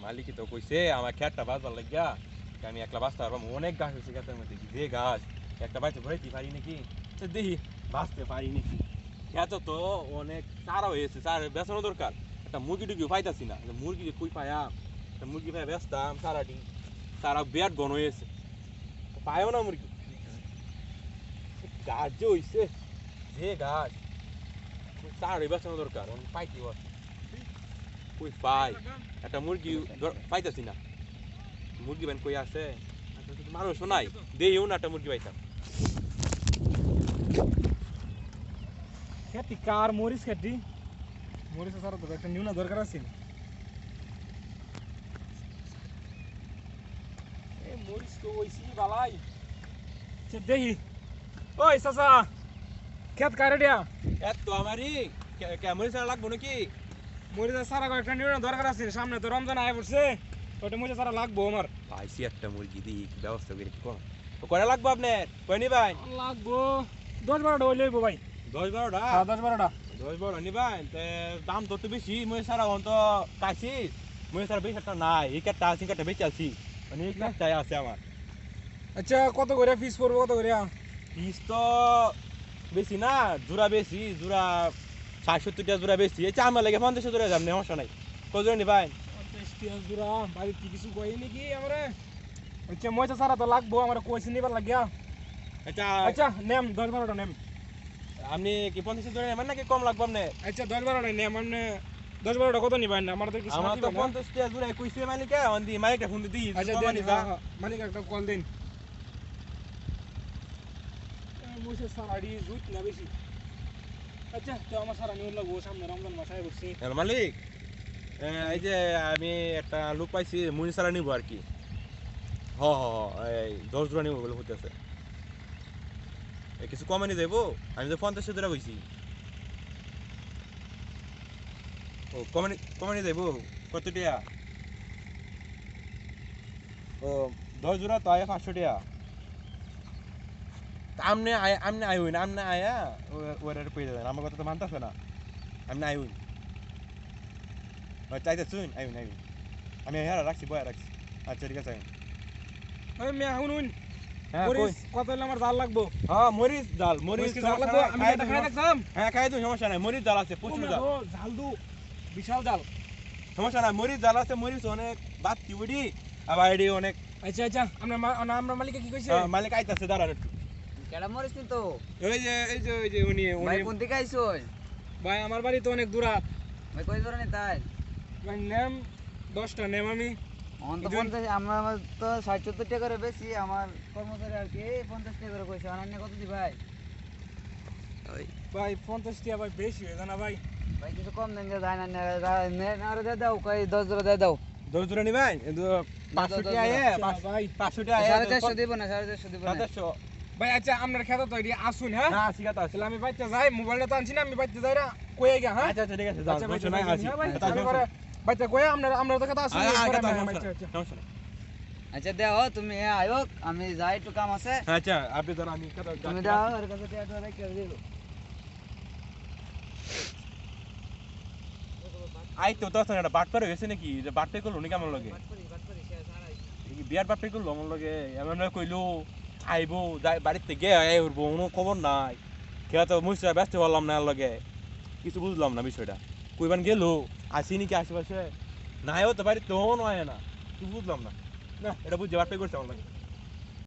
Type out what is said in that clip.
মালিকই তো কইছে আমার খেতটা বাঁচবার লাগিয়া আমি একলা বাঁচতে পারবো অনেক গাছ হয়েছে খেতের মধ্যে যে গাছ একটা বাড়িতে ভরাইতে পারি নাকি দেখি বাঁচতে পারি নাকি খেত তো অনেক চারা হয়েছে চারা বেচানো দরকার একটা মুরগি টুকিও পাইতাছি না মুরগি কই পায়া একটা মুরগি পাই বেচতাম সারাটি তারা বিরাট ঘন হয়েছে পায়ও না মুরগি গাছ যে হইছে যে গাছ চারা বেচানো দরকার পাইতি কই পাই একটা মুরগি পাইতাছি না মুরগি বান কই আছে মানুষও নাই দেইও না একটা মুরগি পাইতাম খেতি কার মরিচ খেতি মরিচ সারা তো একটা নিউনা দরকার আছে এ মরিচ তো ওইছি বালাই সে দেহি ওই চাচা খেত কারে দিয়া এত তো আমারই মরিচ লাগবো নাকি মরিচ সারা একটা নিউনা দরকার আছে সামনে তো রমজান আয় পড়ছে ওটা মরিচ সারা লাগবো আমার পাইছি একটা মুরগি দিই কি ব্যবস্থা করে কি কোন তো কয়টা লাগবো আপনার কয় নিবেন লাগবো 10-12টা হইলে হইবো ভাই 10-12টা 10-12টা 10-12 নিবেন তে দাম তো বেশি মই সারা তো পাইছি মই সারা বেশি একটা নাই এই একটা আছে একটা বেশি আছি মানে এই একটাই আছে আমার আচ্ছা কত করে ফিস পড়বো কত করে ফিস তো বেশি না জোড়া বেশি জোড়া 60-70 টাকা জোড়া বেশি এই চামা লাগে 50 জোড়া দাম নেই সমস্যা নাই কত জোড়া নিবেন 50 টাকা জোড়া বাড়ি কি কিছু কই নাকি আমারে আচ্ছা মইটা সারা তো লাগবো আমার কইছি নিবার লাগিয়া আচ্ছা আচ্ছা নেম 10-12টা নেম আপনি কি 50 জোড়া নেবেন নাকি কম লাগবে আপনি আচ্ছা 10-12টা নেম আপনি 10-12টা কত নিবেন না আমার তো কিছু আমার তো 50 টাকা জোড়া কইছে মালিকে অন্দি মালিকটা ফোন দিই আচ্ছা কমানি যা মালিক একটা কল দেন মুছে সারাডি জুত না বেশি আচ্ছা তো আমার সারা নিউল লাগবো সামনে রমজান মাস আই বসছি মালিক এই যে আমি একটা লোক পাইছি মুনি সারা নিব আর কি হ হ এই 10 জোড়া নিব বলে হইতেছে কিছু কমানি দেব আমি তো 50 জোড়া কইছি ও কমানি দেব কত টাকা ও 10 জোড়া তো আয় 500 টাকা আমনে আই হইন আমনে আয়া ওরে পেয়ে দেবেন আমার কথা তো মানতাছে না আমনে আই হইন চাইতে শুন আই হইন আমি হেরা রাখছি বয়া রাখছি আচ্ছা ঠিক আছে ওই মে হুন হ্যাঁ মরিচ কত হলে আমার জাল লাগবো হ্যাঁ মরিচ জাল লাগবো আমি এটা খাই রাখতাম হ্যাঁ খাই দিন সমস্যা নাই মরিচ জাল আছে প্রচুর জাল জাল দু বিশাল জাল সমস্যা নাই মরিচ জাল আছে মরিচ অনেক বাতি উড়ি আবার এডি অনেক আচ্ছা আচ্ছা আমরা মালিকে কি কইছে মালিক আইতাছে দাঁড়ান একটু কেডা মরিস নি তো এই যে উনি ভাই কোন দিকে আইছস ভাই আমার বাড়ি তো অনেক দূরাত ভাই কই ধরে নি তাই ভাই নেম 10টা নেম আমি অন তো 50 আমার তো 60-70 টাকা করে বেশি আমার কর্মচারী আর কি 50 টাকা করে কইছে অনন্য কত দি ভাই ভাই 50 টাকা ভাই বেশি হয়ে জানা ভাই ভাই কিছু কম দেন যে যায় না না দে দাও কই 10 জোড়া দে দাও 10 জোড়া নিবেন 500 টাকা আয়ে ভাই 500 টাকা আয়ে 450 দিব না 450 দিব না 700 ভাই আচ্ছা আপনার খেতে তো এটি আসুন হ্যাঁ না শিখাতে আসলে তাহলে আমি বাইতে যাই মোবাইলটা তো আনছি না আমি বাইতে যাই রা কই গিয়া হ্যাঁ আচ্ছা ঠিক আছে যাও সমস্যা নাই আসি বাইতে কই আমরা তো কথা আসুন আচ্ছা দাও তুমি আয়ো আমি যাই একটু কাম আছে আচ্ছা আপনি ধর আমি কথা তুমি দাও আর কাছে টিয়া রেখে দিও আই তো তো একটা বাট পারে গেছে নাকি যে বাট পে করলো নি কেমন লাগে বিয়ার বাট পে করলো আমার লাগে এমন কইলো আইবো বাড়িতে গে আই উঠবো কোনো খবর নাই কেউ তো মুসরা ব্যস্ত হলাম না লগে কিছু বুঝলাম না বিষয়টা কইবান গেল আসি নাকি আশেপাশে নাইও তো বাড়িতে নয় না কিছু বুঝলাম না না এটা বুঝতে বাট পে করছে আমার লাগে